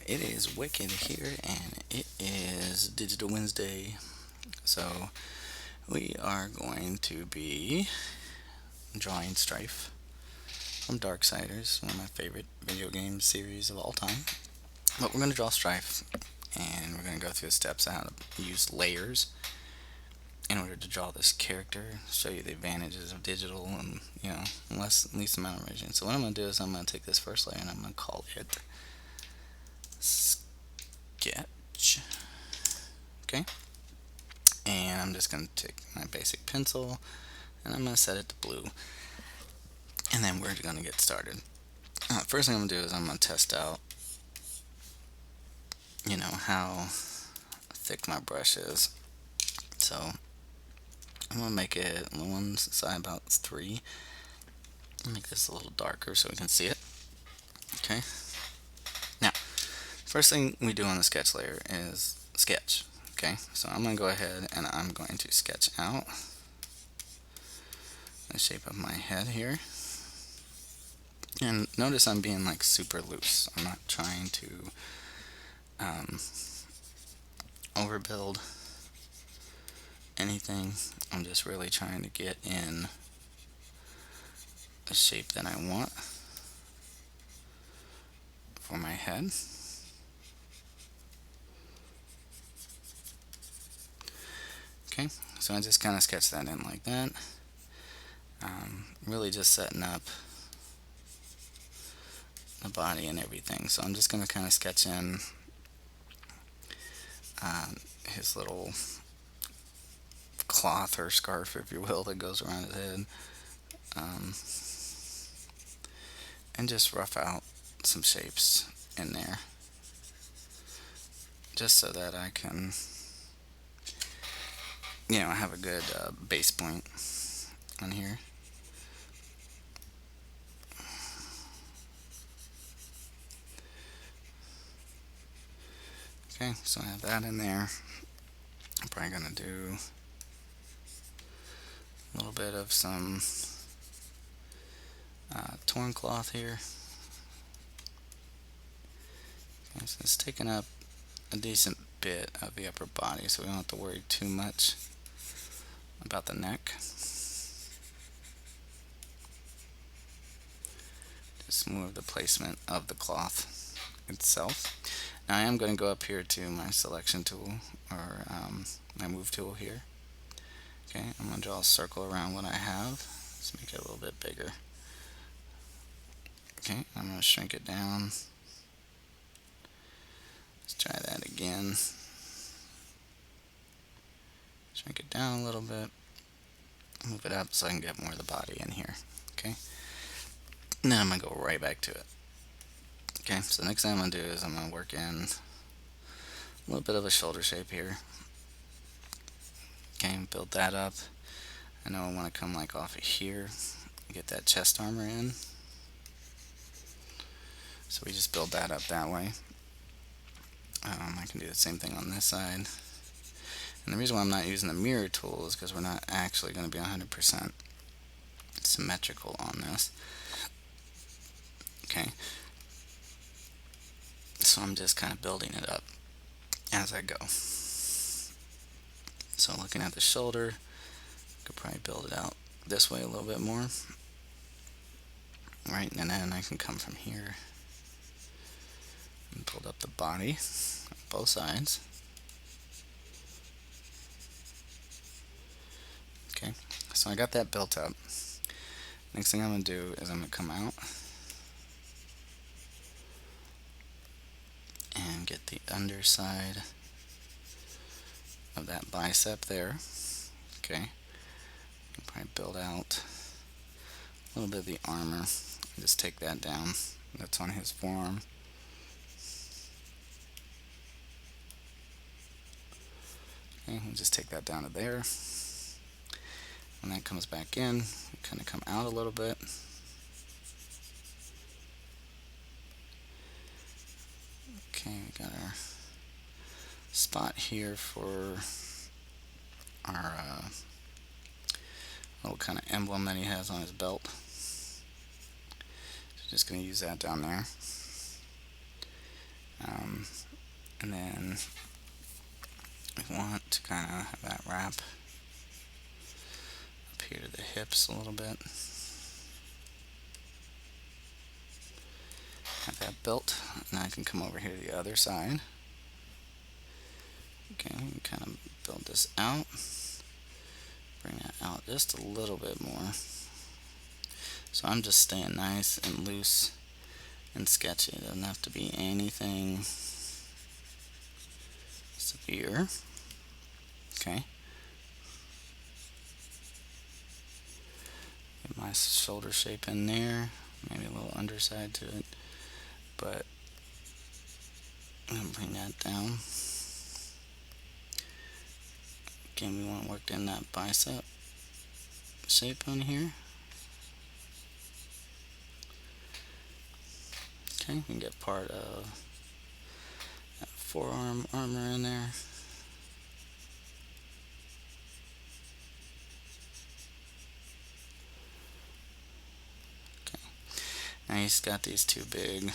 It is Wicked here, and it is Digital Wednesday. So, we are going to be drawing Strife from Darksiders, one of my favorite video game series of all time. But we're going to draw Strife, and we're going to go through the steps of how to use layers in order to draw this character, show you the advantages of digital and, least amount of region. So, what I'm going to do is I'm going to take this first layer and I'm going to call it Sketch. Okay, and I'm just going to take my basic pencil and I'm going to set it to blue, and then we're going to get started. First thing I'm going to do is I'm going to test out how thick my brush is. So I'm going to make it on one side about 3. Make this a little darker so we can see it. Okay, now first thing we do on the sketch layer is sketch. Okay, so I'm going to go ahead and I'm going to sketch out the shape of my head here. And notice I'm being like super loose. I'm not trying to overbuild anything. I'm just really trying to get in the shape that I want for my head. Okay, so I just kind of sketch that in like that. Really just setting up the body and everything. So I'm just going to kind of sketch in his little cloth or scarf, if you will, that goes around his head. And just rough out some shapes in there, just so that I can have a good base point on here. Okay, so I have that in there. I'm probably going to do a little bit of some torn cloth here. Okay, so it's taking up a decent bit of the upper body, so we don't have to worry too much about the neck. Just move the placement of the cloth itself. Now I am going to go up here to my selection tool, or my move tool here. Okay, I'm going to draw a circle around what I have. Let's make it a little bit bigger. Okay, I'm going to shrink it down. Let's try that again. Shrink it down a little bit. Move it up so I can get more of the body in here. Okay, and then I'm going to go right back to it. Okay, so next thing I'm going to do is I'm going to work in a little bit of a shoulder shape here. Okay, build that up. I know I want to come like off of here, get that chest armor in. So we just build that up that way. I can do the same thing on this side. And the reason why I'm not using the mirror tool is because we're not actually going to be 100% symmetrical on this. Okay, so I'm just kind of building it up as I go. So looking at the shoulder, I could probably build it out this way a little bit more. Right, and then I can come from here and build up the body on both sides. Okay, so I got that built up. Next thing I'm going to do is I'm going to come out and get the underside of that bicep there. Okay, I'll probably build out a little bit of the armor. Just take that down. That's on his forearm. Okay, we'll just take that down to there. When that comes back in, kind of come out a little bit. Okay, we got our spot here for our little kind of emblem that he has on his belt. So just going to use that down there. Um, and then we want to kind of have that wrap up here to the hips a little bit. Have that built. Now I can come over here to the other side. Okay, and kind of build this out. Bring that out just a little bit more. So I'm just staying nice and loose and sketchy. It doesn't have to be anything severe. Okay. Get my shoulder shape in there. Maybe a little underside to it. But I'm going to bring that down. Again, we want to work in that bicep shape on here. Okay, we can get part of that forearm armor in there. Okay, now he's got these two big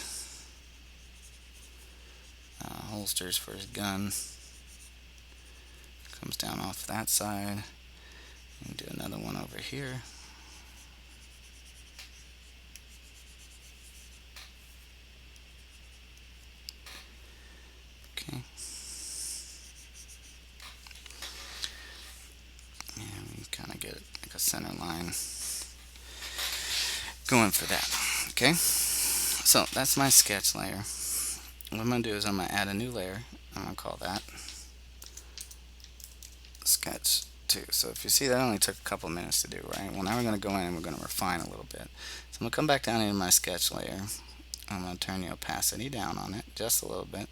holsters for his gun. Comes down off that side. And do another one over here. Okay. And we kind of get like a center line going for that. Okay. So that's my sketch layer. What I'm going to do is I'm going to add a new layer. I'm going to call that sketch 2. So if you see, that only took a couple minutes to do, right? Well, now we're going to go in and we're going to refine a little bit. So I'm going to come back down into my sketch layer. I'm going to turn the opacity down on it just a little bit.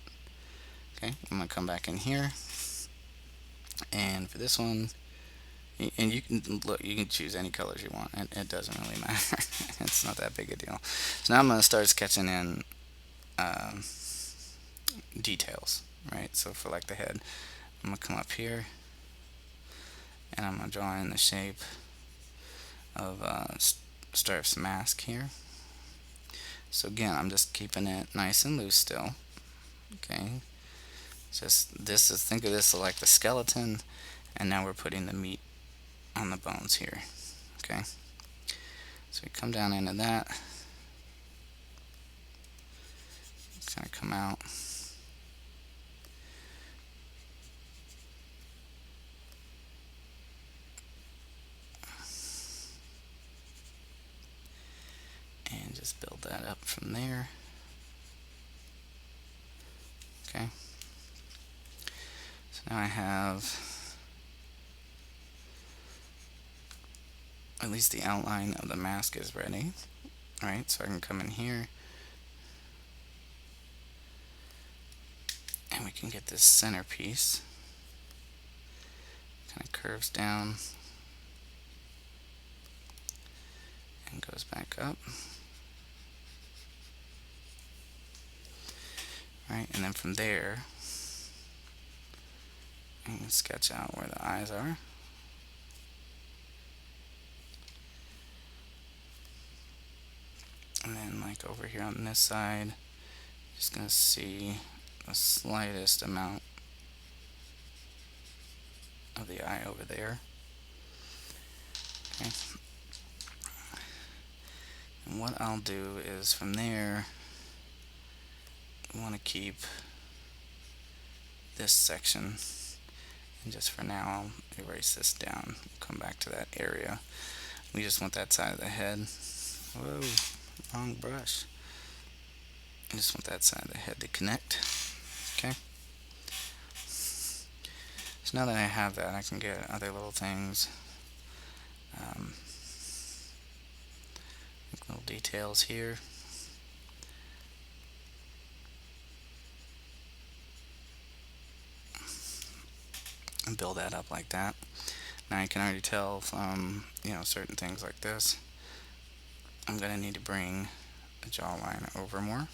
Okay, I'm going to come back in here. And for this one, and you can look, you can choose any colors you want. It doesn't really matter. It's not that big a deal. So now I'm going to start sketching in details, right? So for like the head, I'm going to come up here and I'm going to draw in the shape of Strife's mask here. So again, I'm just keeping it nice and loose still. Okay, just this is, think of this like the skeleton, and now we're putting the meat on the bones here. Okay, so we come down into that, kind of come out. And just build that up from there. Okay, so now I have at least the outline of the mask is ready. Alright, so I can come in here and we can get this center piece. Kind of curves down and goes back up. Right, and then from there, I can sketch out where the eyes are. And then like over here on this side, just gonna see the slightest amount of the eye over there. Okay. And what I'll do is from there, I want to keep this section, and just for now I'll erase this down. We'll come back to that area. We just want that side of the head. Whoa, wrong brush. I just want that side of the head to connect. Okay. So now that I have that, I can get other little things, little details here. And build that up like that. Now you can already tell from, certain things like this, I'm going to need to bring the jawline over more.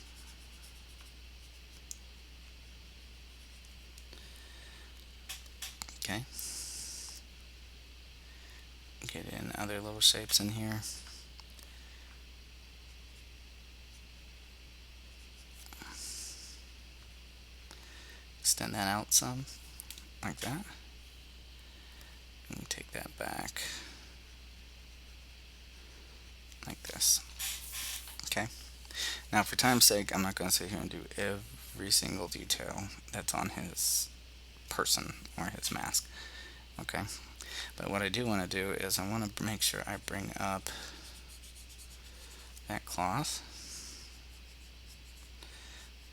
Okay. Get in other little shapes in here. that out some, like that. And take that back, like this. Okay. Now, for time's sake, I'm not going to sit here and do every single detail that's on his person or his mask. Okay. But what I do want to do is I want to make sure I bring up that cloth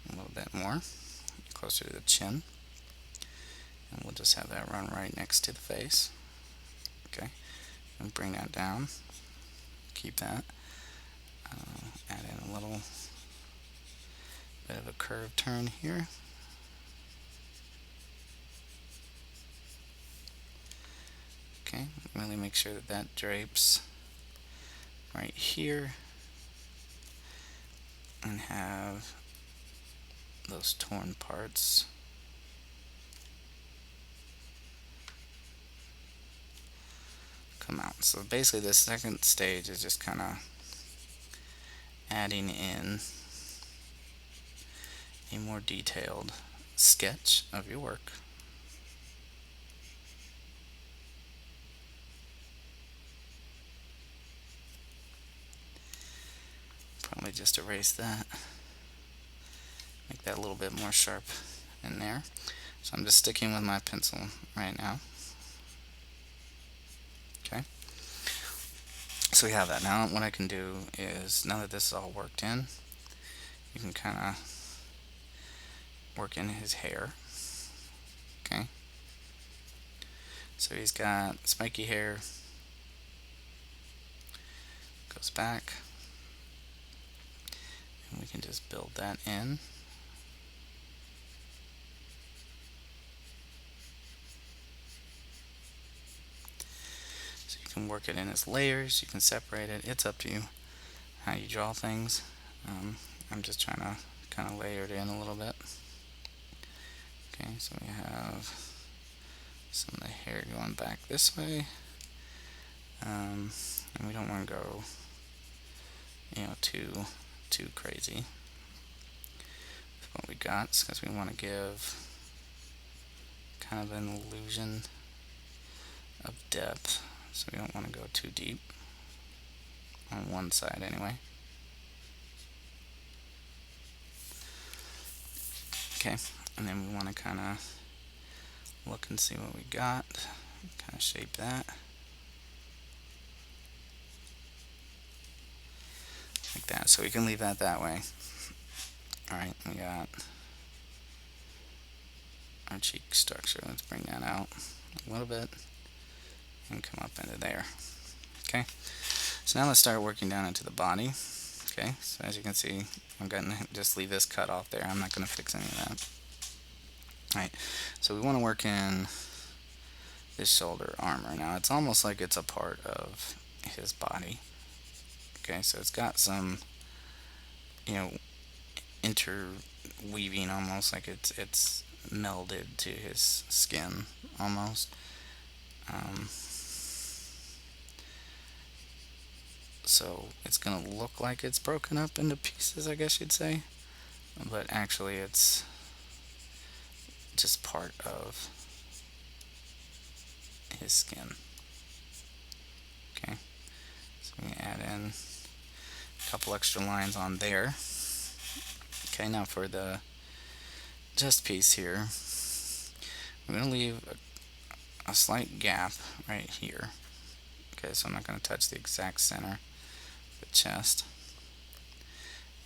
a little bit more, closer to the chin. And we'll just have that run right next to the face. Okay. And bring that down. Keep that. Add in a little bit of a curved turn here. Okay, really make sure that that drapes right here and have those torn parts come out. So basically the second stage is just kind of adding in a more detailed sketch of your work. Probably just erase that, make that a little bit more sharp in there. So I'm just sticking with my pencil right now. Okay. So we have that. Now what I can do is, now that this is all worked in, you can kind of work in his hair. Okay. So he's got spiky hair, goes back, and we can just build that in. So you can work it in as layers, you can separate it, it's up to you how you draw things. I'm just trying to kind of layer it in a little bit. Okay, so we have some of the hair going back this way, and we don't want to go, too crazy with what we got, because we want to give kind of an illusion of depth, so we don't want to go too deep on one side anyway. Okay, and then we want to kind of look and see what we got, kind of shape that like that, so we can leave that way. Alright, we got our cheek structure. Let's bring that out a little bit and come up into there. Okay, so now let's start working down into the body. Okay, so as you can see, I'm going to just leave this cut off there. I'm not going to fix any of that. Alright, so we want to work in this shoulder armor. Now it's almost like it's a part of his body. Okay, so it's got some, interweaving, almost like it's melded to his skin almost. So it's gonna look like it's broken up into pieces, I guess you'd say, but actually it's just part of his skin. Okay, so we can add in a couple extra lines on there. Okay, now for the chest piece here, I'm going to leave a slight gap right here. Okay, so I'm not going to touch the exact center of the chest,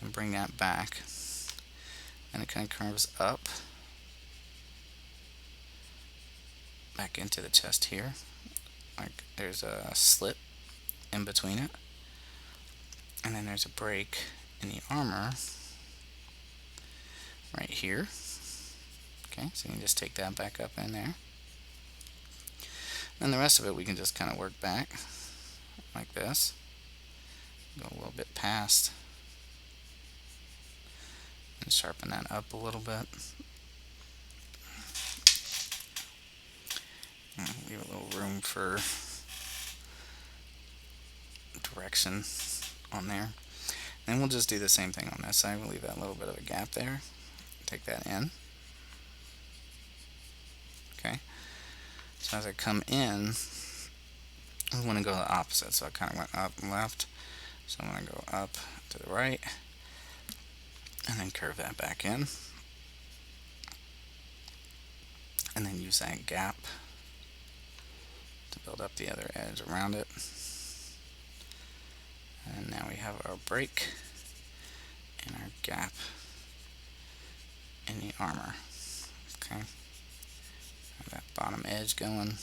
and bring that back, and it kind of curves up back into the chest here, like there's a slit in between it, and then there's a break in the armor right here. Okay, so you can just take that back up in there. And the rest of it we can just kind of work back like this. Go a little bit past and sharpen that up a little bit. And leave a little room for direction on there. And we'll just do the same thing on this side. We'll leave that little bit of a gap there. Take that in. So as I come in, I want to go the opposite. So I kind of went up and left. So I'm going to go up to the right and then curve that back in. And then use that gap to build up the other edge around it. And now we have our break and our gap in the armor. Okay. Have that bottom edge going.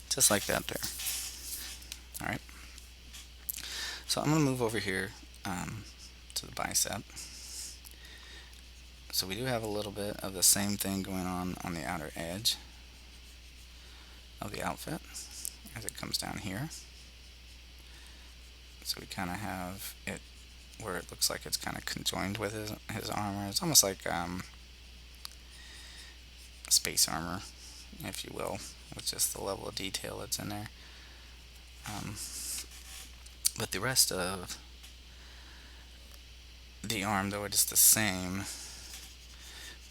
Just like that there. Alright. So I'm going to move over here to the bicep. So we do have a little bit of the same thing going on the outer edge of the outfit as it comes down here. So we kind of have it where it looks like it's kind of conjoined with his armor. It's almost like space armor, if you will, with just the level of detail that's in there. But the rest of the arm, though it is the same,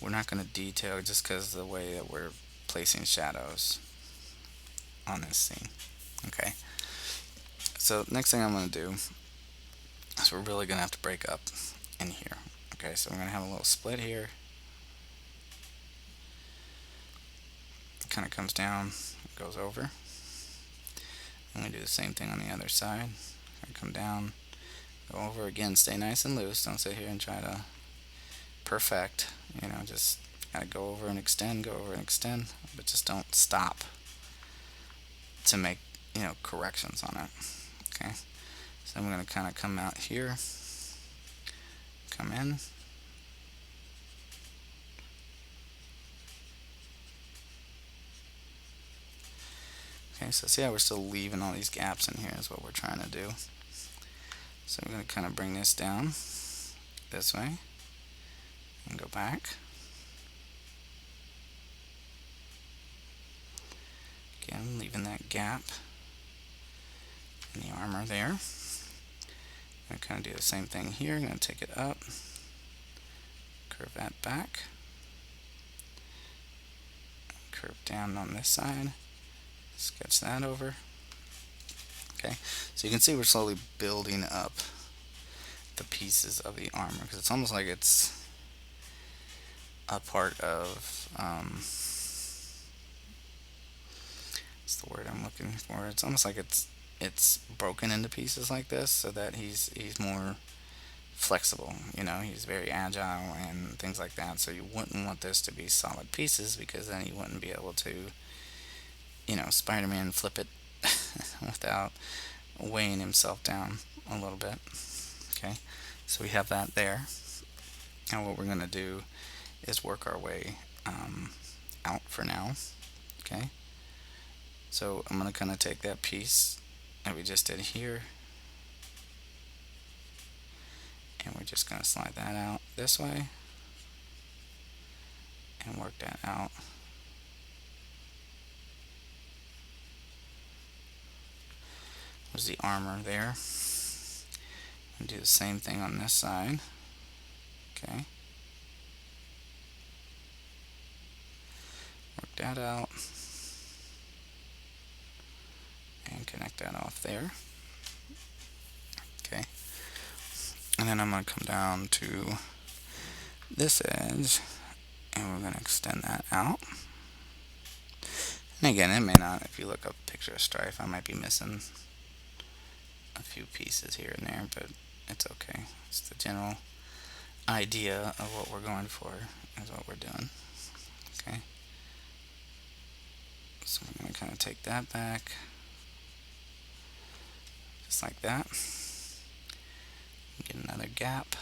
we're not going to detail just because of the way that we're placing shadows on this scene. Okay. So next thing I'm going to do is we're really going to have to break up in here. Okay, so I'm going to have a little split here. It kind of comes down, goes over. And we do the same thing on the other side. I come down, go over again, stay nice and loose. Don't sit here and try to perfect. You know, just gotta go over and extend, but just don't stop to make, you know, corrections on it. Okay, so I'm gonna kind of come out here, come in, okay, so see how we're still leaving all these gaps in here is what we're trying to do. So I'm going to kind of bring this down this way and go back. Again, leaving that gap in the armor there. I'm going to kind of do the same thing here. I'm going to take it up, curve that back, curve down on this side, sketch that over. Okay, so you can see we're slowly building up the pieces of the armor because it's almost like it's a part of what's the word I'm looking for? It's almost like it's broken into pieces like this so that he's more flexible. You know, he's very agile and things like that. So you wouldn't want this to be solid pieces because then you wouldn't be able to, you know, Spider-Man flip it without weighing himself down a little bit. Okay, so we have that there. Now what we're going to do is work our way out for now. Okay, so I'm going to kind of take that piece that we just did here and we're just going to slide that out this way and work that out. There's the armor there. And do the same thing on this side. Okay. Work that out. And connect that off there. Okay. And then I'm going to come down to this edge and we're going to extend that out. And again, it may not, if you look up a picture of Strife, I might be missing a few pieces here and there, but it's okay. It's the general idea of what we're going for is what we're doing. Okay. So we're going to kind of take that back, just like that. Get another gap,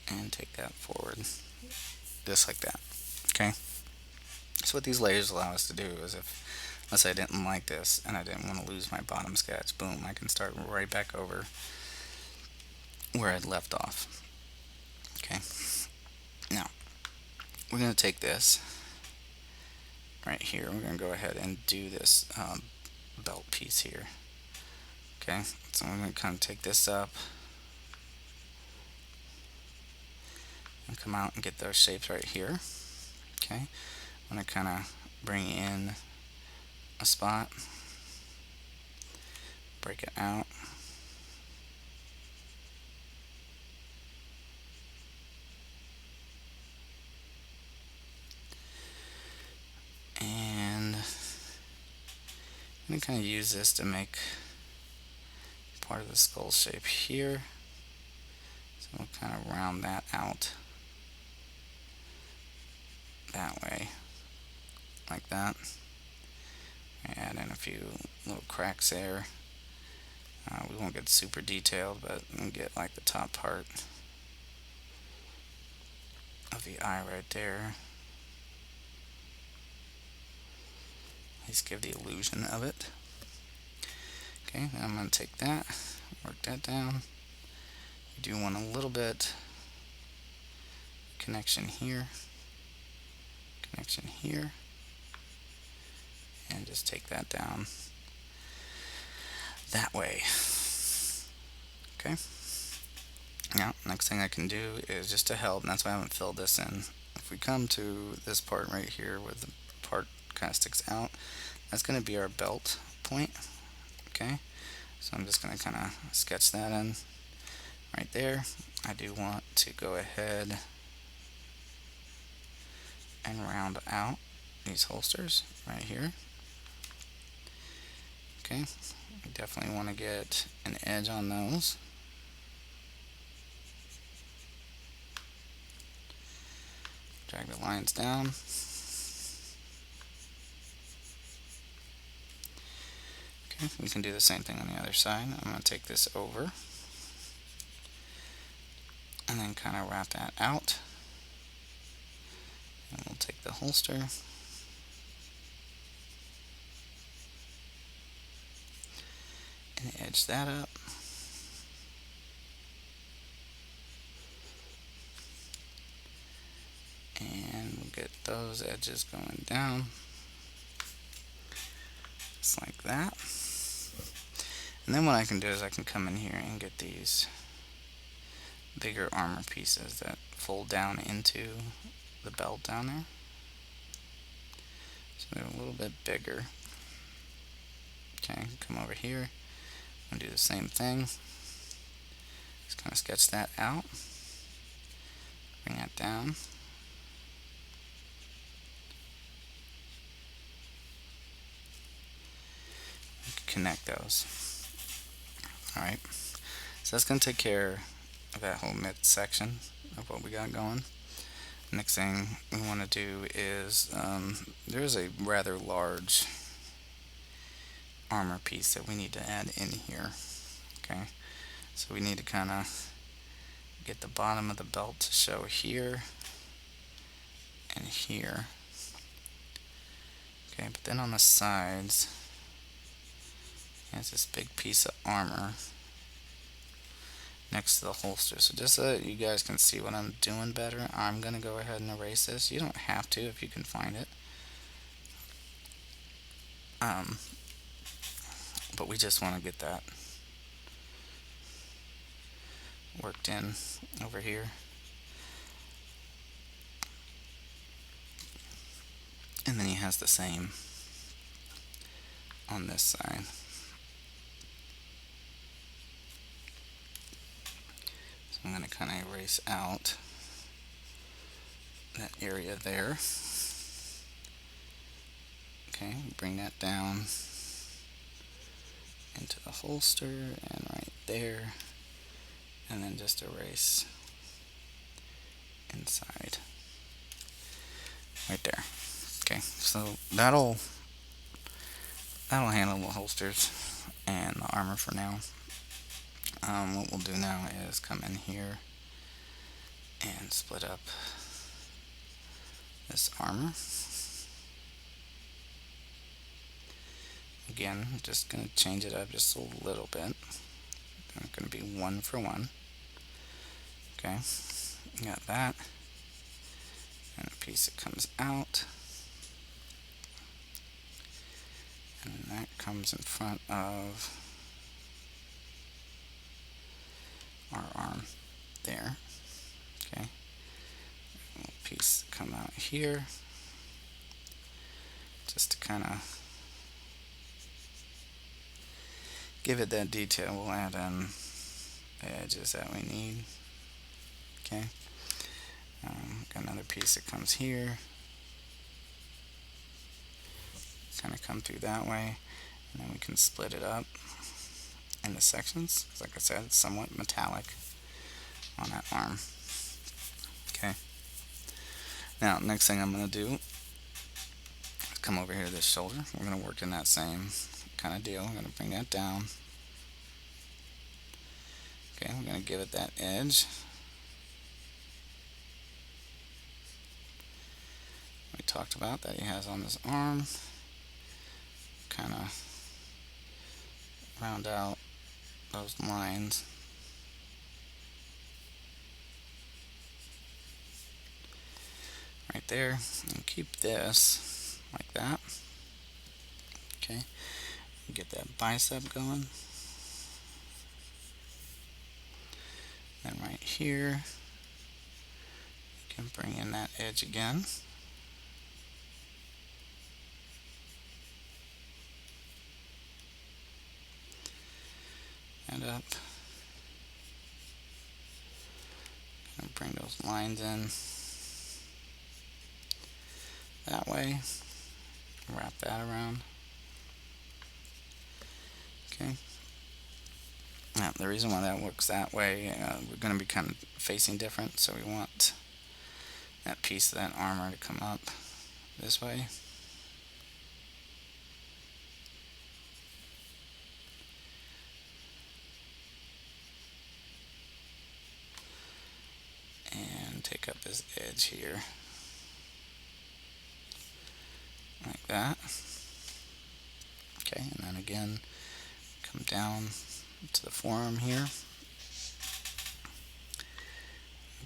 and take that forward, just like that. Okay. So what these layers allow us to do is if, let's say I didn't like this and I didn't want to lose my bottom sketch, boom, I can start right back over where I'd left off. Okay. Now, we're going to take this right here. We're going to go ahead and do this belt piece here. Okay, so I'm going to kind of take this up and come out and get those shapes right here. Okay, I'm going to kind of bring in a spot, break it out. And I'm going to kind of use this to make part of the skull shape here. So we'll kind of round that out that way, like that. Add in a few little cracks there. We won't get super detailed, but we'll get like the top part of the eye right there. At least give the illusion of it. Okay, now I'm going to take that, work that down. You do want a little bit connection here, and just take that down that way. Okay. Now, next thing I can do is just to help, and that's why I haven't filled this in. If we come to this part right here where the part kind of sticks out, that's going to be our belt point. Okay, so I'm just going to kind of sketch that in right there. I do want to go ahead and round out these holsters right here. Okay, definitely want to get an edge on those. Drag the lines down. Okay, we can do the same thing on the other side. I'm going to take this over and then kind of wrap that out. And we'll take the holster and edge that up. And we'll get those edges going down, just like that. And then what I can do is I can come in here and get these bigger armor pieces that fold down into the belt down there. So they're a little bit bigger. Okay, come over here and do the same thing. Just kind of sketch that out. Bring that down. Connect those. Alright, so that's going to take care of that whole mid section of what we got going. Next thing we want to do is there's a rather large armor piece that we need to add in here. Okay, so we need to kind of get the bottom of the belt to show here and here. Okay, but then on the sides has this big piece of armor next to the holster. So just so that you guys can see what I'm doing better, I'm going to go ahead and erase this. You don't have to if you can find it. But we just want to get that worked in over here. And then he has the same on this side. So I'm going to kind of erase out that area there. Okay, bring that down into the holster and right there, and then just erase inside right there. Okay, so that'll handle the holsters and the armor for now. What we'll do now is come in here and split up this armor. Again, just going to change it up just a little bit. It's going to be 1 for 1. Okay, got that. And a piece that comes out. And that comes in front of our arm there. Okay, a little piece come out here. just to kind of give it that detail. We'll add in the edges that we need. Okay, got another piece that comes here, kind of come through that way, and then we can split it up into sections, because like I said, it's somewhat metallic on that arm. Okay, now next thing I'm going to do is come over here to this shoulder. We're going to work in that same kind of deal. I'm going to bring that down. Okay, we're going to give it that edge. We talked about that he has on his arm. Kind of round out those lines. Right there, and keep this like that. Okay, get that bicep going. Then right here, you can bring in that edge again. And up. And bring those lines in that way. Wrap that around. Okay. Now, the reason why that works that way, we're going to be kind of facing different, so we want that piece of that armor to come up this way. And take up this edge here. Like that. Okay, and then again, come down to the forearm here.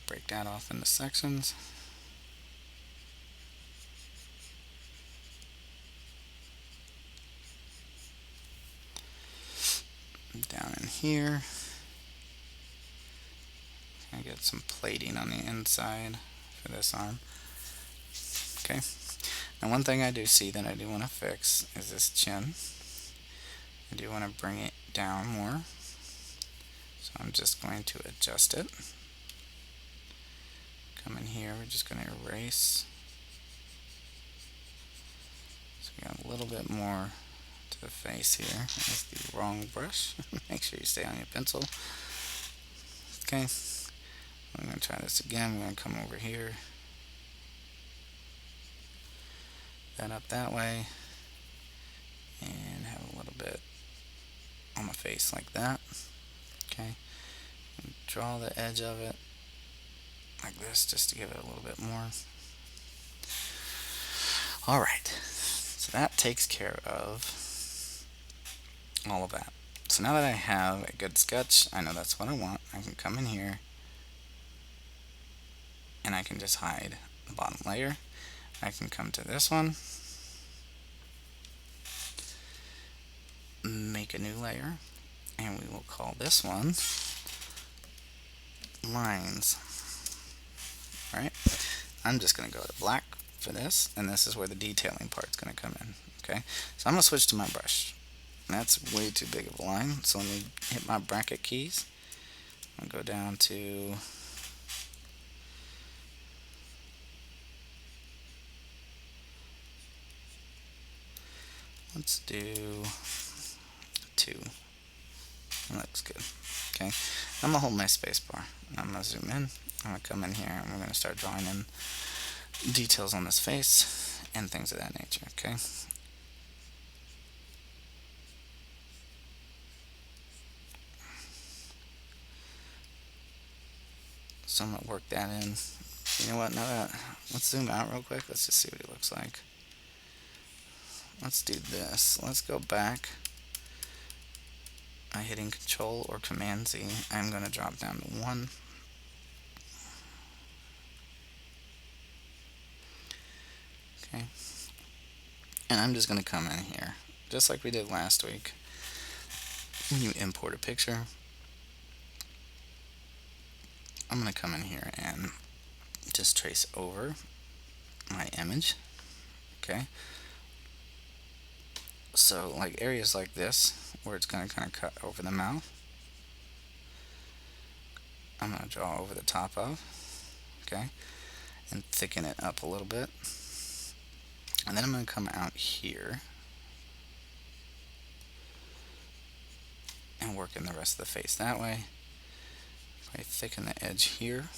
Break that off into sections. Down in here. I get some plating on the inside for this arm. Okay. Now one thing I do see that I do want to fix is this chin. I do want to bring it down more. So I'm just going to adjust it. Come in here, we're just going to erase. So we got a little bit more to the face here. That's the wrong brush. Make sure you stay on your pencil. Okay. I'm going to try this again. We're going to come over here. That up that way. And have a little bit on my face like that. Okay. And draw the edge of it like this just to give it a little bit more. Alright. So that takes care of all of that. So now that I have a good sketch, I know that's what I want. I can come in here and I can just hide the bottom layer. I can come to this one, make a new layer, and we will call this one lines. Alright, I'm just going to go to black for this, and this is where the detailing part is going to come in. Okay, so I'm going to switch to my brush. That's way too big of a line, so let me hit my bracket keys. I'll go down to let's do 2. That looks good. Okay, I'm gonna hold my space bar. I'm gonna zoom in. I'm gonna come in here and we're gonna start drawing in details on this face and things of that nature. Okay. So I'm gonna work that in. You know what? Now that let's zoom out real quick. Let's just see what it looks like. Let's do this. Let's go back. By hitting Control or Command Z, I'm going to drop down to 1. Okay. And I'm just going to come in here, just like we did last week. When you import a picture, I'm going to come in here and just trace over my image. Okay. So like areas like this where it's going to kind of cut over the mouth, I'm going to draw over the top of, okay, and thicken it up a little bit. And then I'm going to come out here and work in the rest of the face that way. I thicken the edge here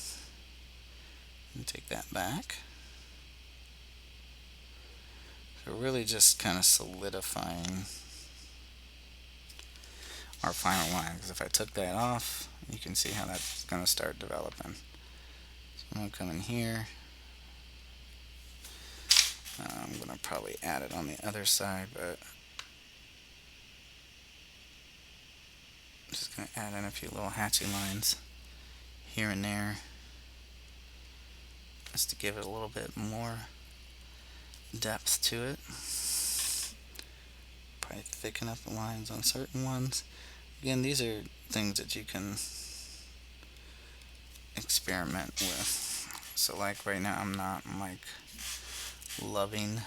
and take that back. So really just kind of solidifying our final line, because if I took that off, you can see how that's going to start developing. So I'm going to come in here. I'm going to probably add it on the other side, but I'm just going to add in a few little hatchy lines here and there, just to give it a little bit more depth to it. Probably thicken up the lines on certain ones. Again, these are things that you can experiment with. So like right now I'm not like loving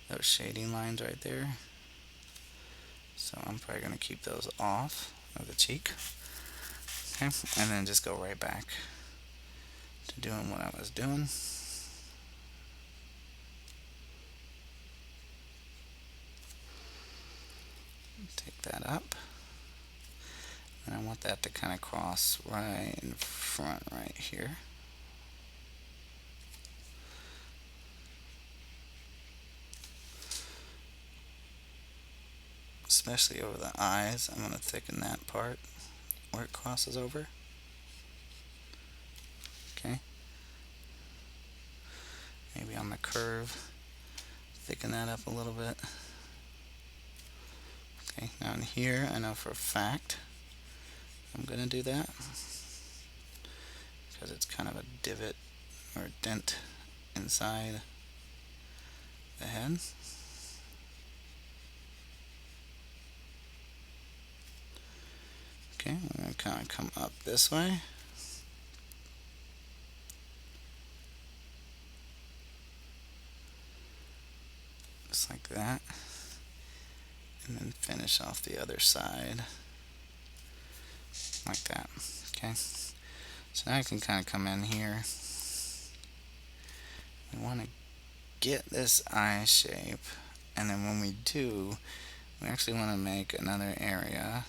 those shading lines right there. So I'm probably going to keep those off of the cheek. Okay, and then just go right back to doing what I was doing. Take that up. And I want that to kind of cross right in front right here. Especially over the eyes, I'm going to thicken that part where it crosses over. Okay. Maybe on the curve, thicken that up a little bit. Okay, now in here, I know for a fact I'm going to do that because it's kind of a divot or a dent inside the head. Okay, I'm going to kind of come up this way. Just like that. And then finish off the other side like that. Okay, so now I can kind of come in here. We want to get this eye shape, and then when we do, we actually want to make another area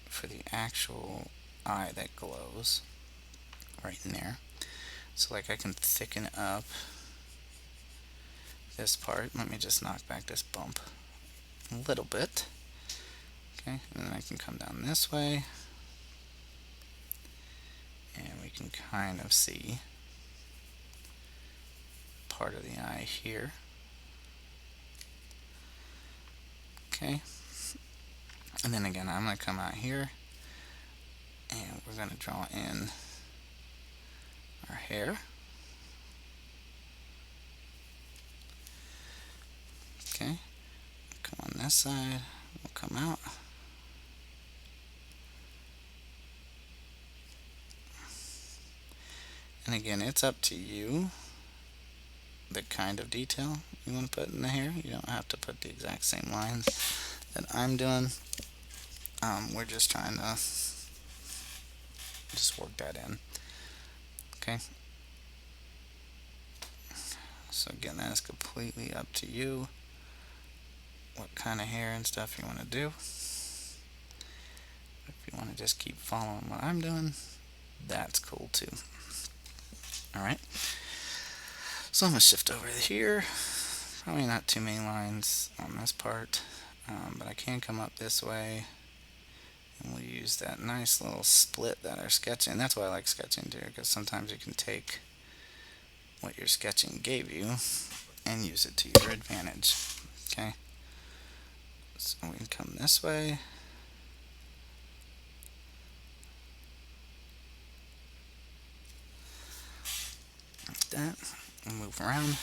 for the actual eye that glows right in there. So like I can thicken up this part. Let me just knock back this bump a little bit. Okay, and then I can come down this way, and we can kind of see part of the eye here. Okay, and then again I'm going to come out here and we're going to draw in our hair. Okay, come on this side, we'll come out. And again, it's up to you the kind of detail you want to put in the hair. You don't have to put the exact same lines that I'm doing. We're just trying to just work that in. Okay. So again, that is completely up to you what kind of hair and stuff you want to do. If you want to just keep following what I'm doing, that's cool too. Alright, so I'm going to shift over here. Probably not too many lines on this part, but I can come up this way, and we'll use that nice little split that our sketching. That's why I like sketching too, because sometimes you can take what your sketching gave you and use it to your advantage. Okay, so we can come this way. Like that, and move around.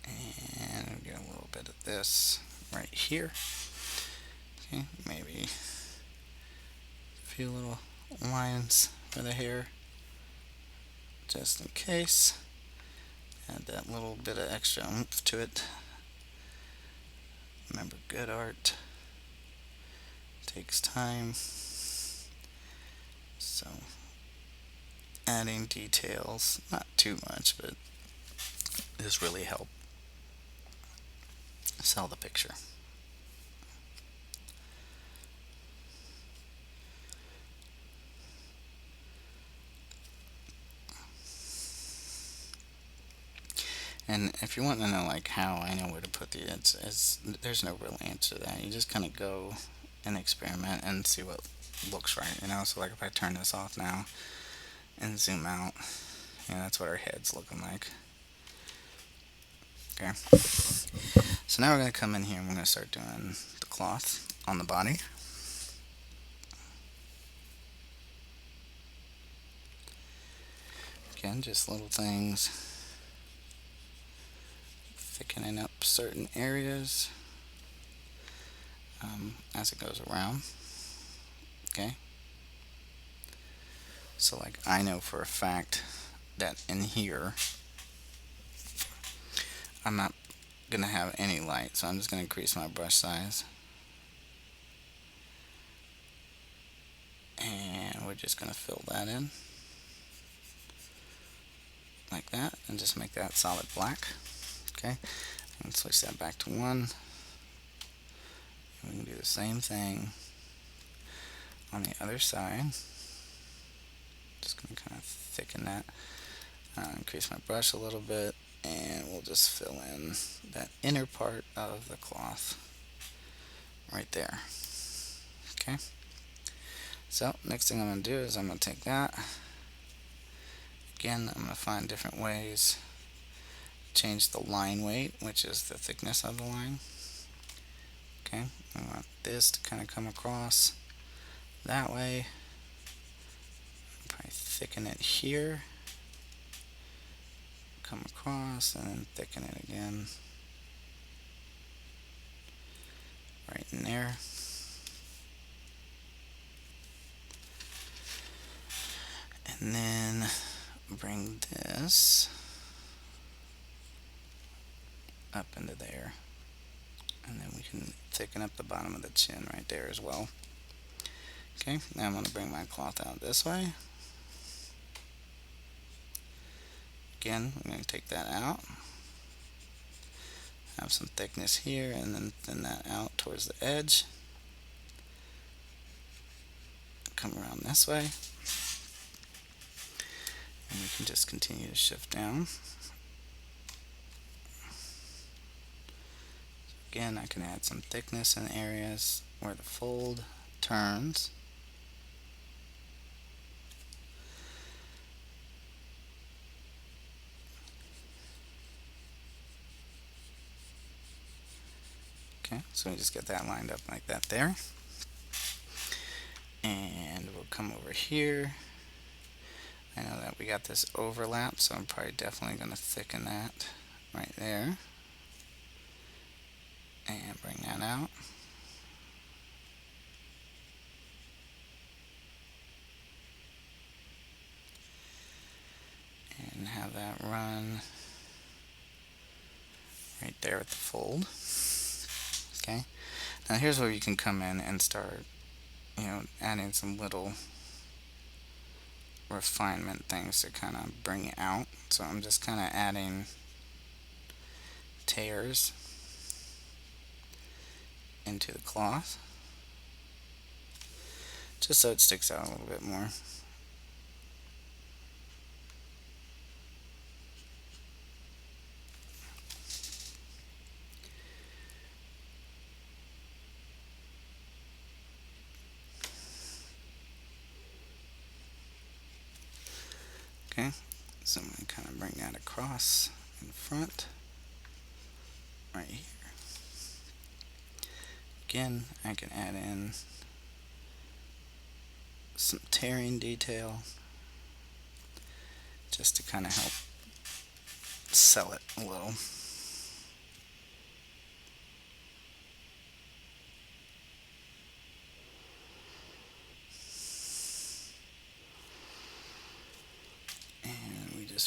And we get a little bit of this right here. Okay, maybe few little lines for the hair, just in case. Add that little bit of extra oomph to it. Remember, good art takes time. So, adding details, not too much, but this really help sell the picture. And if you want to know like how I know where to put it's there's no real answer to that. You just kind of go and experiment and see what looks right, you know. So like if I turn this off now and zoom out, that's what our head's looking like. Okay. So now we're going to come in here and we're going to start doing the cloth on the body. Again, just little things. Thickening up certain areas as it goes around. Okay. So like I know for a fact that in here I'm not going to have any light, so I'm just going to increase my brush size. And we're just going to fill that in like that and just make that solid black. Okay, and switch that back to 1. And we can do the same thing on the other side. Just going to kind of thicken that, increase my brush a little bit, and we'll just fill in that inner part of the cloth right there. Okay, so next thing I'm going to do is I'm going to take that. Again, I'm going to find different ways. Change the line weight, which is the thickness of the line. Okay, I want this to kind of come across that way. Probably thicken it here, come across, and then thicken it again right in there. And then bring this up into there, and then we can thicken up the bottom of the chin right there as well. Okay, now I'm going to bring my cloth out this way. Again, I'm going to take that out, have some thickness here, and then thin that out towards the edge. Come around this way, and we can just continue to shift down. Again, I can add some thickness in areas where the fold turns. Okay, so we just get that lined up like that there. And we'll come over here. I know that we got this overlap, so I'm probably definitely going to thicken that right there. And bring that out. And have that run right there at the fold. Okay. Now here's where you can come in and start, adding some little refinement things to kind of bring it out. So I'm just kind of adding tears into the cloth, just so it sticks out a little bit more. Okay, so I'm going to kind of bring that across in front, right here. Again, I can add in some tearing detail just to kind of help sell it a little.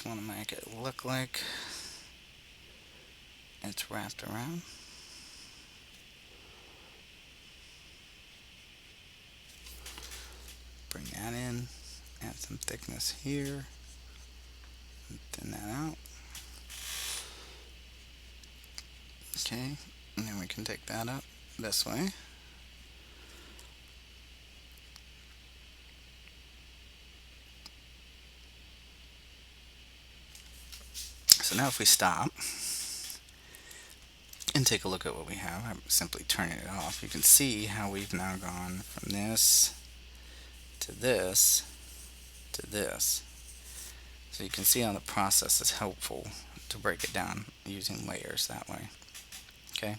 want to make it look like it's wrapped around. Bring that in, add some thickness here, and thin that out. Okay, and then we can take that up this way. So now if we stop and take a look at what we have, I'm simply turning it off. You can see how we've now gone from this to this to this. So you can see how the process is helpful to break it down using layers that way. Okay,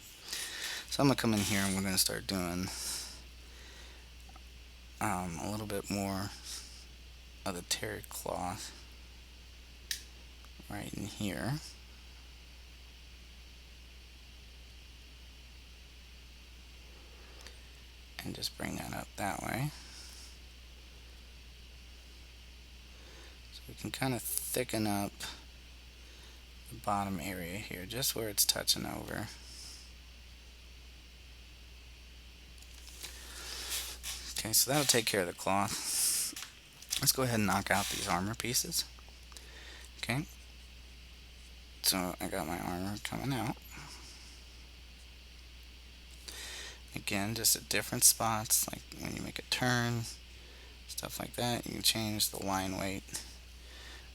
so I'm going to come in here and we're going to start doing a little bit more of the terry cloth right in here. And just bring that up that way. So we can kind of thicken up the bottom area here, just where it's touching over. Okay, so that'll take care of the cloth. Let's go ahead and knock out these armor pieces. Okay, so I got my armor coming out. Again, just at different spots, like when you make a turn, stuff like that, you can change the line weight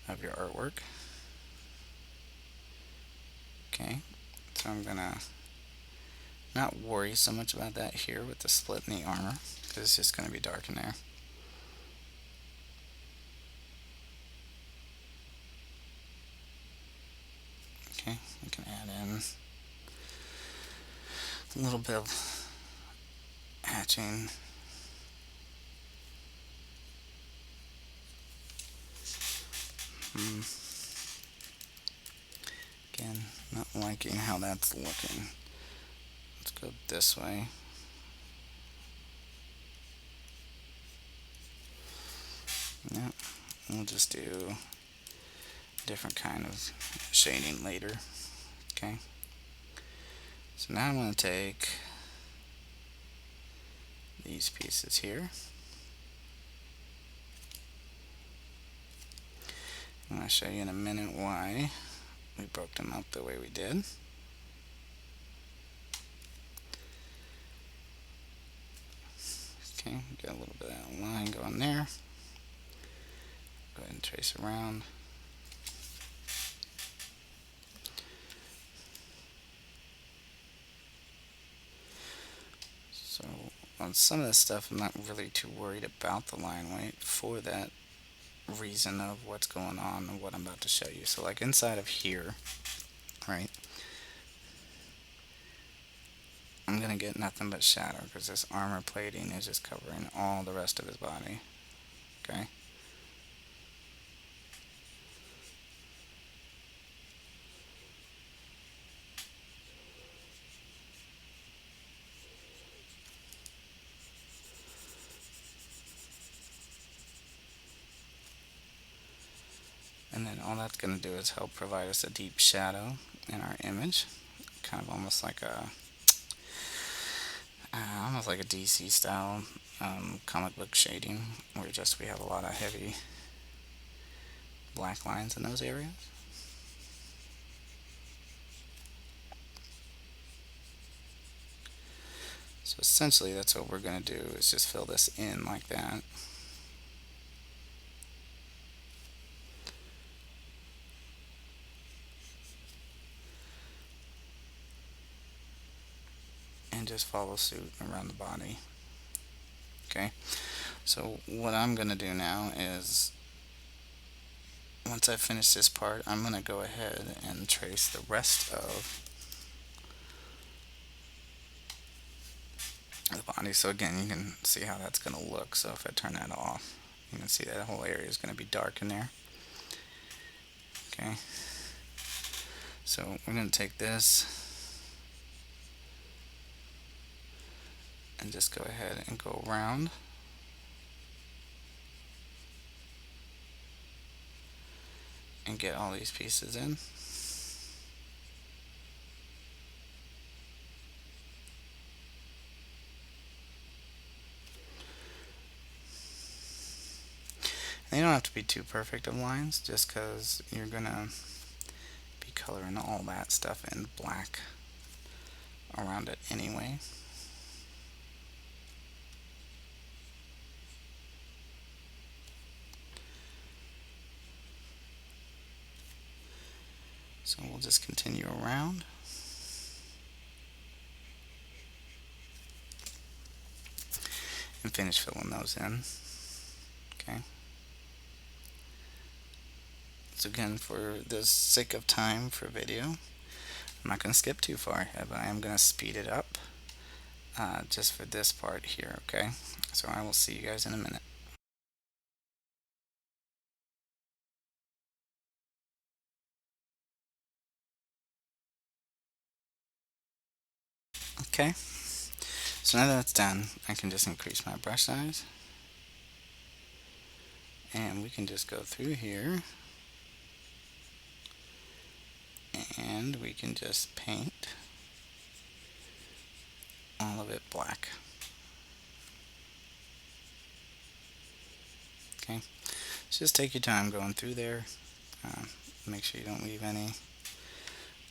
of your artwork. Okay, so I'm gonna not worry so much about that here with the split in the armor, because it's just gonna be dark in there. Okay, we can add in a little bit of hatching. Again, not liking how that's looking. Let's go this way. Yeah, we'll just do a different kind of shading later. Okay, so now I'm going to take these pieces here. I'm going to show you in a minute why we broke them up the way we did. Okay, get a little bit of that line going there. Go ahead and trace around. So on some of this stuff, I'm not really too worried about the line weight for that reason of what's going on and what I'm about to show you. So like inside of here, right, I'm gonna get nothing but shadow because this armor plating is just covering all the rest of his body. Okay, and then all that's going to do is help provide us a deep shadow in our image, kind of almost like a DC style comic book shading, where just we have a lot of heavy black lines in those areas. So essentially that's what we're going to do, is just fill this in like that. And just follow suit around the body. Okay, so what I'm going to do now is, once I finish this part, I'm going to go ahead and trace the rest of the body. So again, you can see how that's going to look. So if I turn that off, you can see that whole area is going to be dark in there. Okay, so we're going to take this and just go ahead and go around. and get all these pieces in. And you don't have to be too perfect of lines, just because you're gonna be coloring all that stuff in black around it anyway. So we'll just continue around. And finish filling those in. Okay. So again, for the sake of time for video, I'm not going to skip too far ahead, but I am going to speed it up just for this part here, okay? So I will see you guys in a minute. Okay, so now that it's done, I can just increase my brush size. And we can just go through here. And we can just paint all of it black. Okay, so just take your time going through there. Make sure you don't leave any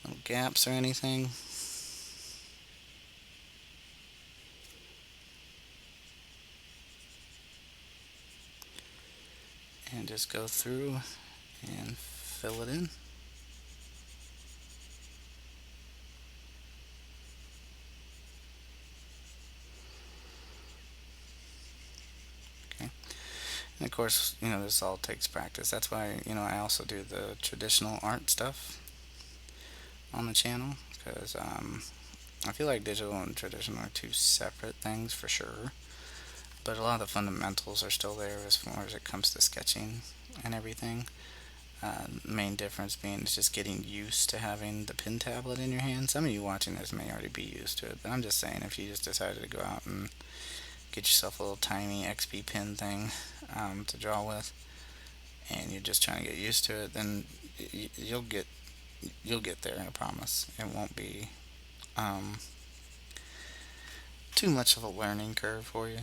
little gaps or anything. And just go through and fill it in. Okay. And of course, this all takes practice. That's why, I also do the traditional art stuff on the channel, because I feel like digital and traditional are two separate things for sure. But a lot of the fundamentals are still there as far as it comes to sketching and everything. Main difference being is just getting used to having the pen tablet in your hand. Some of you watching this may already be used to it, but I'm just saying, if you just decided to go out and get yourself a little tiny XP pen thing to draw with, and you're just trying to get used to it, then you'll get there, I promise. It won't be too much of a learning curve for you,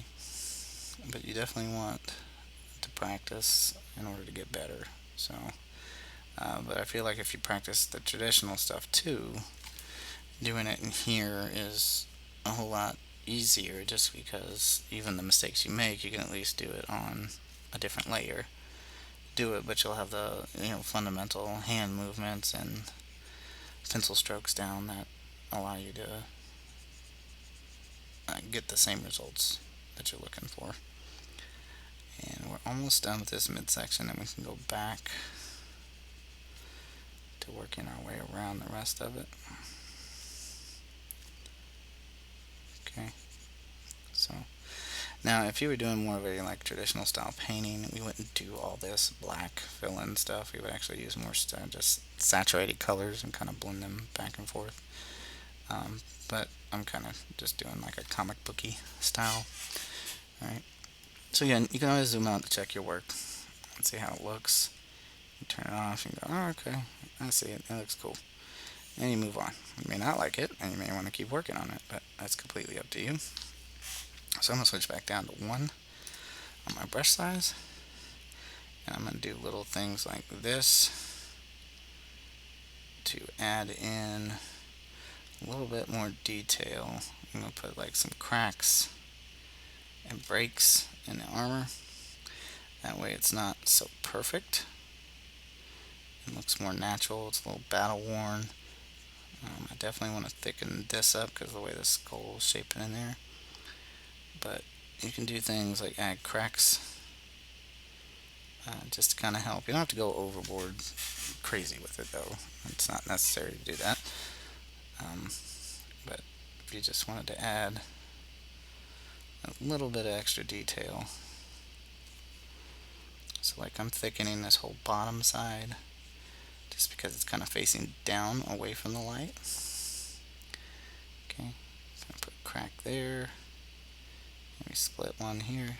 but you definitely want to practice in order to get better. So but I feel like if you practice the traditional stuff too, doing it in here is a whole lot easier, just because even the mistakes you make, you can at least do it on a different layer. Do it, but you'll have the fundamental hand movements and pencil strokes down that allow you to get the same results that you're looking for. And we're almost done with this midsection, and we can go back to working our way around the rest of it. Okay, so now if you were doing more of a traditional style painting, we wouldn't do all this black fill-in stuff. We would actually use more just saturated colors and kind of blend them back and forth. But I'm kind of just doing like a comic booky style. Alright, so again, you can always zoom out to check your work and see how it looks. You turn it off and go, oh, okay, I see it, it looks cool. And you move on. You may not like it, and you may want to keep working on it, but that's completely up to you. So I'm going to switch back down to 1 on my brush size. And I'm going to do little things like this to add in a little bit more detail. I'm going to put like some cracks and breaks in the armor. That way it's not so perfect. It looks more natural. It's a little battle worn. I definitely want to thicken this up because of the way the skull is shaping in there. But you can do things like add cracks just to kind of help. You don't have to go overboard crazy with it though. It's not necessary to do that. But if you just wanted to add a little bit of extra detail. So like I'm thickening this whole bottom side just because it's kind of facing down away from the light. Okay, so I'm gonna put a crack there. Maybe split one here.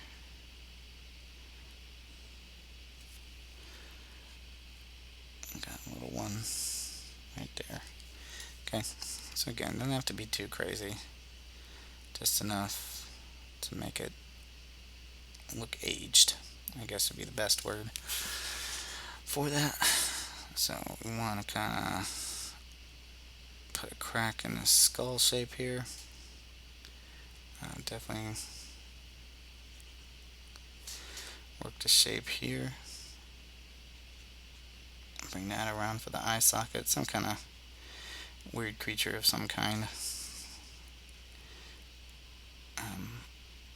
right there. Okay, so again, doesn't have to be too crazy, just enough to make it look aged, I guess would be the best word for that. So we want to kind of put a crack in the skull shape here. Definitely work the shape here. Bring that around for the eye socket. Some kind of weird creature of some kind.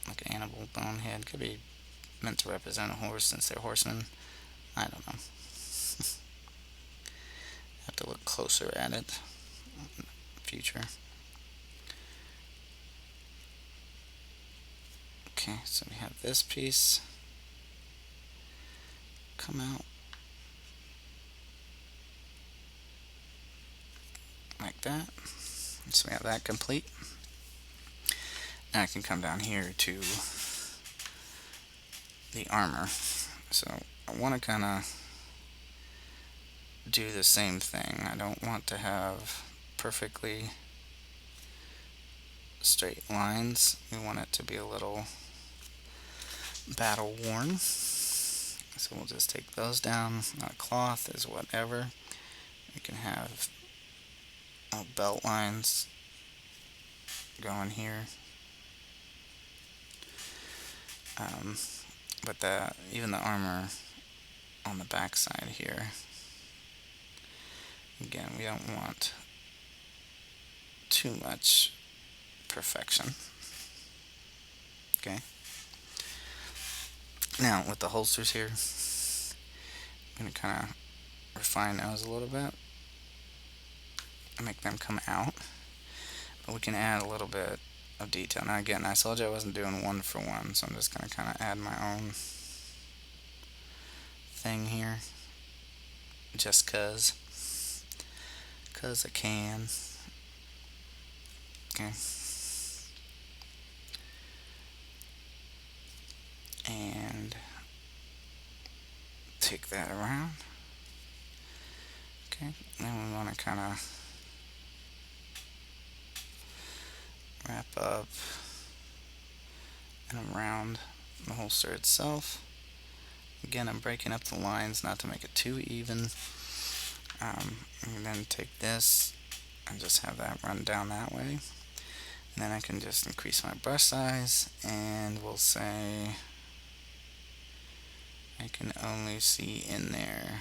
Like an animal bonehead. Could be meant to represent a horse since they're horsemen. I don't know. Have to look closer at it in the future. Okay, so we have this piece come out like that. So we have that complete. Now I can come down here to the armor. So I want to kind of do the same thing. I don't want to have perfectly straight lines. We want it to be a little battle worn. So we'll just take those down. Cloth is whatever. We can have belt lines going here. But even the armor on the back side here, again, we don't want too much perfection. Okay. Now with the holsters here, I'm going to kind of refine those a little bit and make them come out. But we can add a little bit of detail. Now again, I told you I wasn't doing one for one, so I'm just going to kind of add my own thing here. Just cause I can. Okay. And take that around. Okay, then we want to kind of wrap up and around the holster itself. Again, I'm breaking up the lines not to make it too even. And then take this and just have that run down that way. And then I can just increase my brush size, and we'll say I can only see in there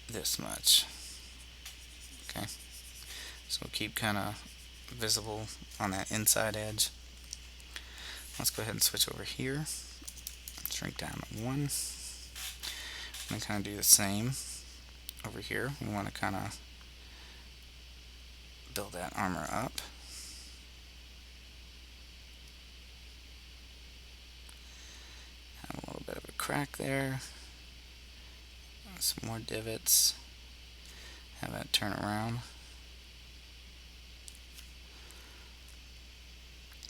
this much. Okay, so we'll keep kind of visible on that inside edge. Let's go ahead and switch over here. Shrink down to 1. I'm going to kind of do the same over here. We want to kind of build that armor up. Have a little bit of a crack there. Some more divots. Have that turn around.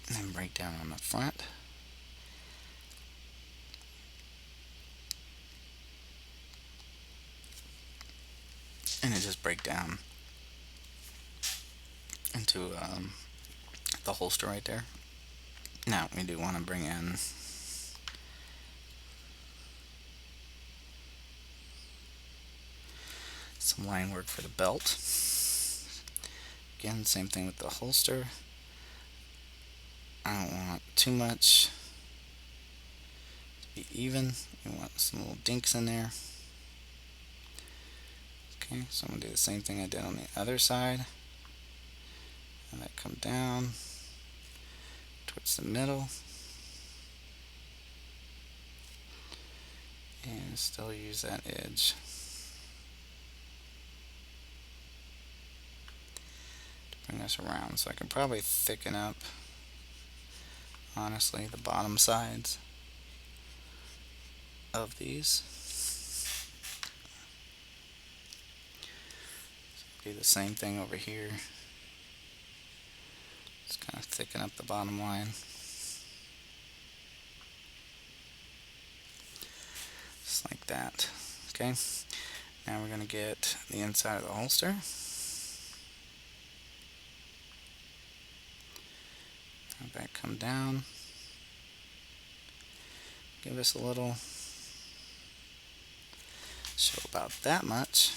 And then break down on the front. And it just break down into the holster right there. Now we do want to bring in some line work for the belt. Again, same thing with the holster. I don't want too much to be even. We want some little dinks in there. Okay, so I'm going to do the same thing I did on the other side. And that come down towards the middle. And still use that edge to bring us around. So I can probably thicken up, honestly, the bottom sides of these. Do the same thing over here. Just kind of thicken up the bottom line. Just like that. Okay, now we're going to get the inside of the holster. Have that come down. Give us a little, show about that much.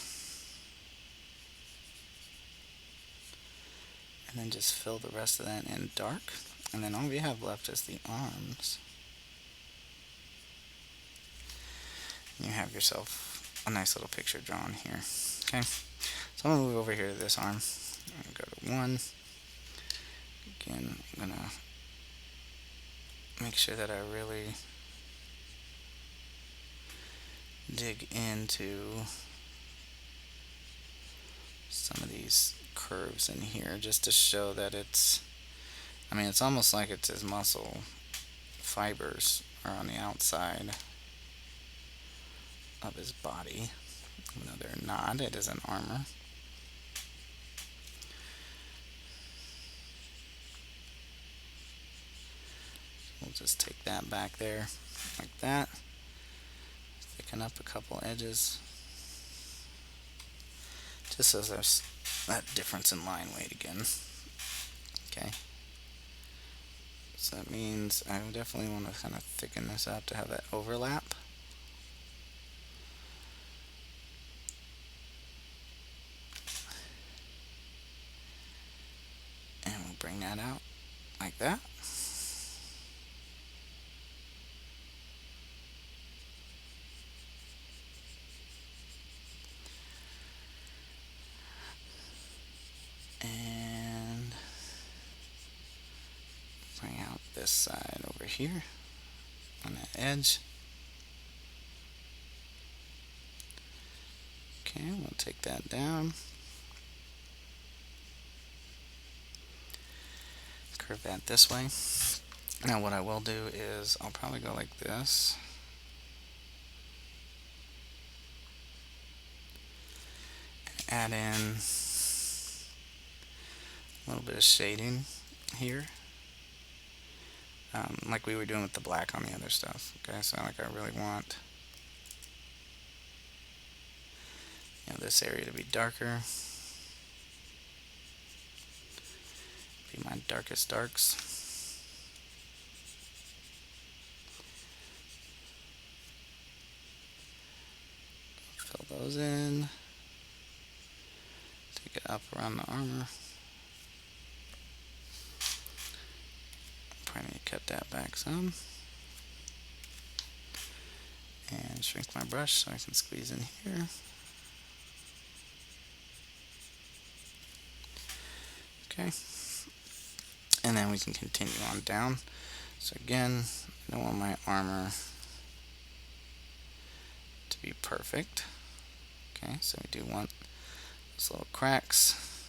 And then just fill the rest of that in dark. And then all we have left is the arms. You have yourself a nice little picture drawn here. Okay, so I'm going to move over here to this arm. I'm going to go to 1. Again, I'm going to make sure that I really dig into some of these curves in here just to show that it's, I mean, it's almost like it's his muscle fibers are on the outside of his body, even though they're not. It is an armor. We'll just take that back there like that. Thicken up a couple edges just so there's that difference in line weight again. Okay, so that means I definitely want to kind of thicken this up to have that overlap. And we'll bring that out like that. And bring out this side over here on that edge. Okay, we'll take that down. Curve that this way. Now what I will do is I'll probably go like this. Add in a little bit of shading here. Like we were doing with the black on the other stuff. Okay, so like I really want, you know, this area to be darker. Be my darkest darks. Fill those in. Take it up around the armor. Probably need to cut that back some. And shrink my brush so I can squeeze in here. Okay. And then we can continue on down. So again, I don't want my armor to be perfect. Okay, so we do want those little cracks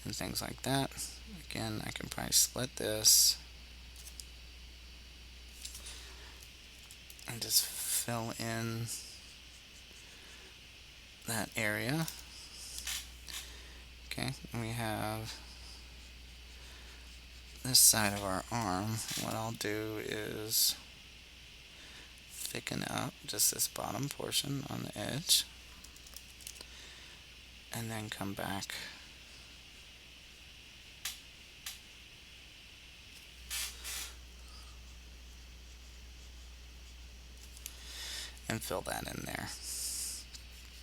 and things like that. Again, I can probably split this and just fill in that area. Okay, and we have this side of our arm. What I'll do is thicken up just this bottom portion on the edge and then come back and fill that in there.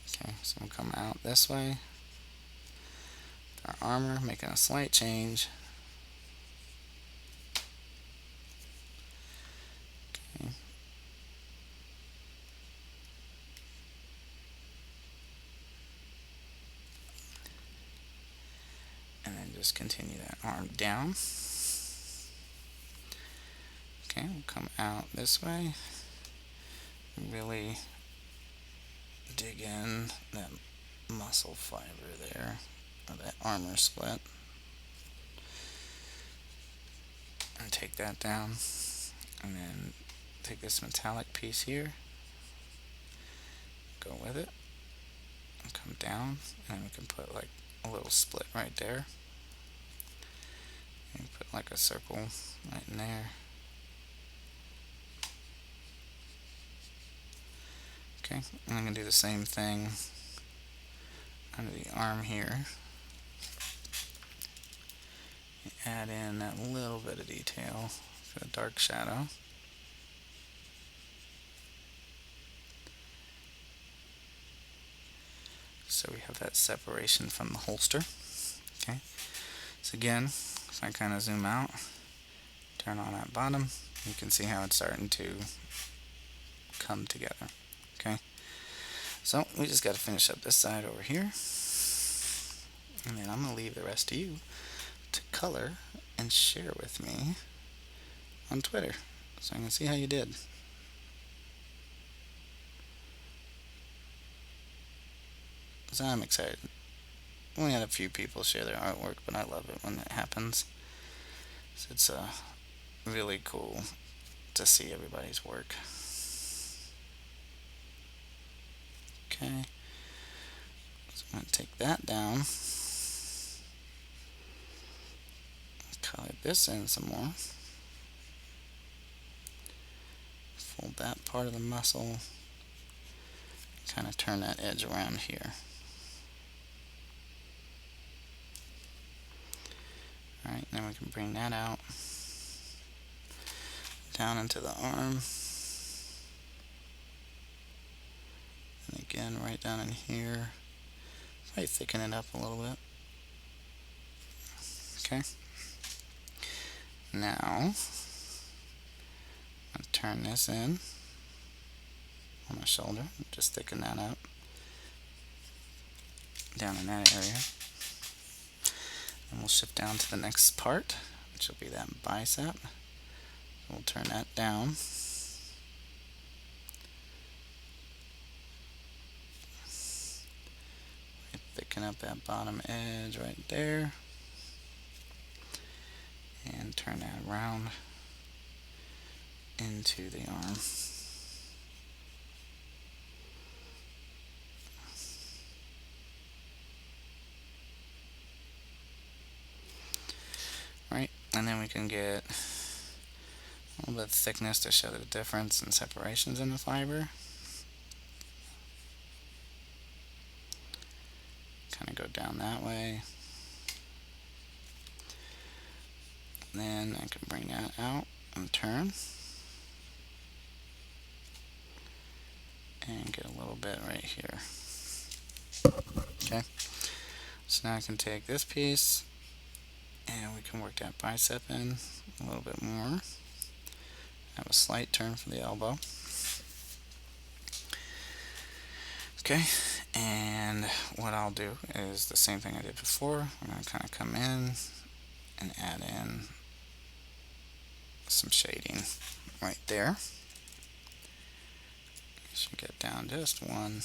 Okay, so we'll come out this way with our armor, making a slight change. Okay. And then just continue that arm down. Okay, we'll come out this way. Really dig in that muscle fiber there, or that armor split, and take that down, and then take this metallic piece here, go with it, and come down, and we can put like a little split right there, and put like a circle right in there. Okay, and I'm going to do the same thing under the arm here. Add in that little bit of detail for the dark shadow. So we have that separation from the holster. Okay, so again, if I kind of zoom out, turn on that bottom, you can see how it's starting to come together. Okay, so we just got to finish up this side over here, and then I'm going to leave the rest to you to color and share with me on Twitter so I can see how you did. So I'm excited. We had a few people share their artwork, but I love it when it happens. So it's really cool to see everybody's work. Okay, so I'm going to take that down, color this in some more, fold that part of the muscle, kind of turn that edge around here. Alright, then we can bring that out, down into the arm, and again right down in here. Probably thicken it up a little bit. Okay. Now, I'll turn this in on my shoulder, just thicken that up down in that area. And we'll shift down to the next part, which will be that bicep. We'll turn that down. Thicken up that bottom edge right there. And turn that around into the arm. Right, and then we can get a little bit of thickness to show the difference and separations in the fiber. Kind of go down that way. Then I can bring that out and turn. And get a little bit right here. Okay, so now I can take this piece and we can work that bicep in a little bit more. Have a slight turn for the elbow. Okay, and what I'll do is the same thing I did before. I'm going to kind of come in and add in some shading right there. You should get down just one.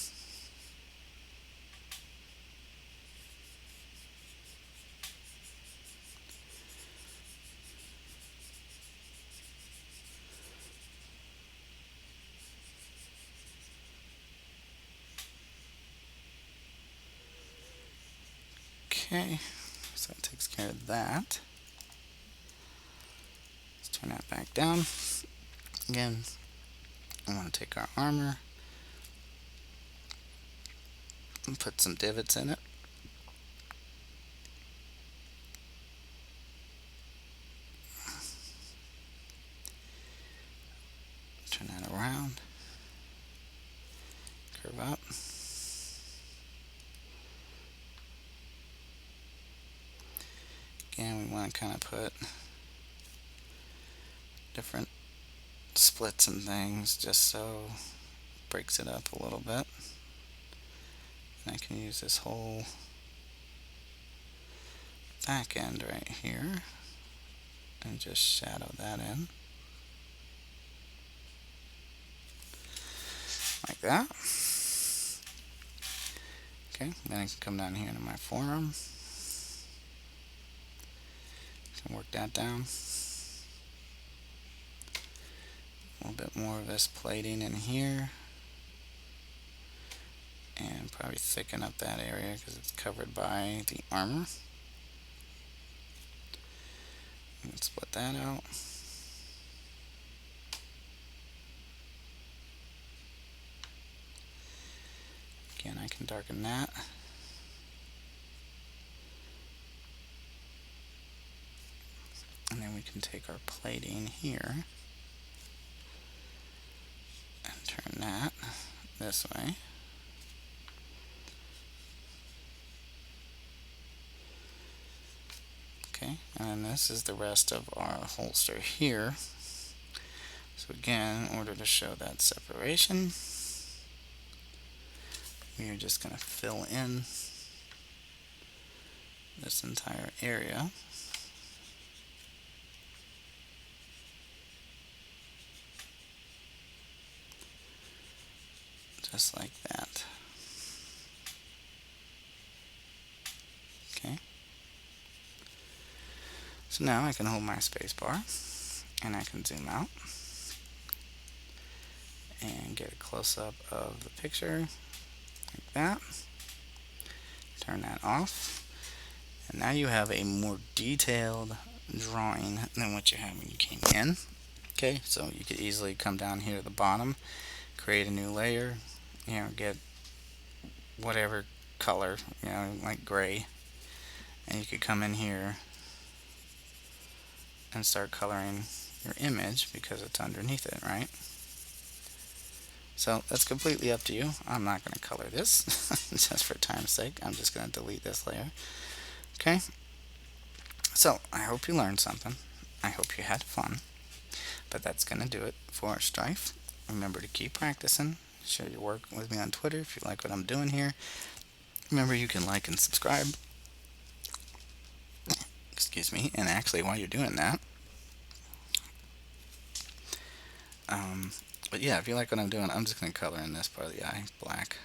Okay, so that takes care of that. Let's turn that back down. Again, I want to take our armor and put some divots in it. Turn that around. Curve up. Again, we want to kind of put different splits and things just so it breaks it up a little bit. And I can use this whole back end right here and just shadow that in. Like that. Okay, then I can come down here to my forearm. Can work that down. A little bit more of this plating in here. And probably thicken up that area because it's covered by the armor. And split that out. darken that. And then we can take our plating here and turn that this way. Okay, and this is the rest of our holster here. So again, in order to show that separation, we are just going to fill in this entire area. Just like that. Okay. So now I can hold my space bar and I can zoom out and get a close-up of the picture like that. Turn that off. And now you have a more detailed drawing than what you had when you came in. Okay, so you could easily come down here to the bottom, create a new layer, get whatever color, like gray, and you could come in here and start coloring your image because it's underneath it, right? So that's completely up to you. I'm not going to color this just for time's sake. I'm just going to delete this layer. Okay, so I hope you learned something. I hope you had fun. But that's going to do it for Strife. Remember to keep practicing. Share your work with me on Twitter if you like what I'm doing here. Remember, you can like and subscribe. Excuse me. And actually, while you're doing that, but yeah, if you like what I'm doing, I'm just going to color in this part of the eye black.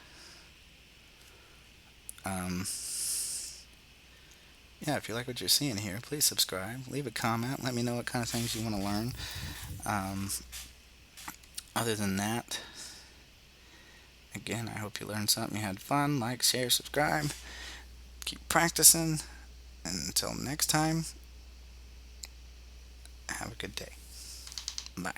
Yeah, if you like what you're seeing here, please subscribe. Leave a comment. Let me know what kind of things you want to learn. Other than that, again, I hope you learned something. You had fun. Like, share, subscribe. Keep practicing. And until next time, have a good day. Bye.